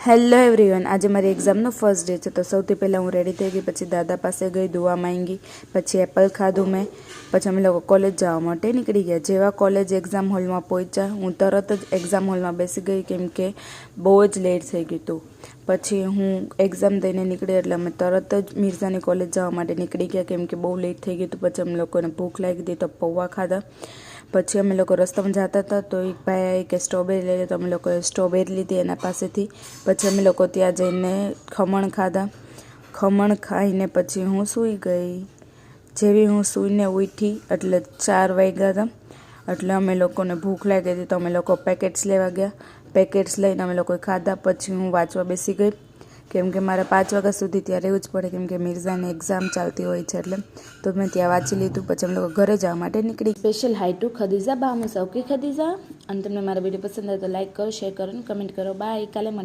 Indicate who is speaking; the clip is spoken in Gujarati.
Speaker 1: હેલો એવરીવન, આજે મારી એક્ઝામનો ફર્સ્ટ ડે છે. તો સૌથી પહેલાં હું રેડી થઈ ગઈ, પછી દાદા પાસે ગઈ, દુઆ માંગી, પછી એપલ ખાધું મેં, પછી અમે લોકો કોલેજ જવા માટે નીકળી ગયા. જેવા કોલેજ એક્ઝામ હોલમાં પહોંચ્યા, હું તરત જ એક્ઝામ હોલમાં બેસી ગઈ, કેમ કે બહુ જ લેટ થઈ ગયું હતું. પછી હું એક્ઝામ દઈને નીકળી એટલે અમે તરત જ મિર્ઝાની કોલેજ જવા માટે નીકળી ગયા, કેમ કે બહુ લેટ થઈ ગયું હતું. પછી અમે લોકોને ભૂખ લાગી હતી તો પૌવા ખાધા. પછી અમે લોકો રસ્તામાં જતા હતા તો એક ભાઈ આવી કે સ્ટ્રોબેરી લઈ લે, તો અમે લોકોએ સ્ટ્રોબેરી લીધી એના પાસેથી. પછી અમે લોકો ત્યાં જઈને ખમણ ખાધા. ખમણ ખાઈને પછી હું સૂઈ ગઈ. જેવી હું સૂઈને ઉઠી એટલે 4 વાગ્યા હતા. એટલે અમે લોકોને ભૂખ લાગી હતી તો અમે લોકો પેકેટ્સ લેવા ગયા. પેકેટ્સ લઈને અમે લોકોએ ખાધા. પછી હું વાંચવા બેસી ગઈ, કેમ કે મારે 5 વાગ્યા સુધી ત્યાં રહેવું જ પડે, કેમ કે મિર્ઝાની એક્ઝામ ચાલતી હોય છે એટલે. તો મેં ત્યાં વાંચી લીધું. પછી અમે લોકો ઘરે જવા માટે નીકળી. સ્પેશિયલ હાઈ ટુ ખદીજા બા મુસાફકી ખદીજા. અને તમને મારા વિડીયો પસંદ આવે તો લાઈક કરો, શેર કરો અને કમેન્ટ કરો. બાય. કાલે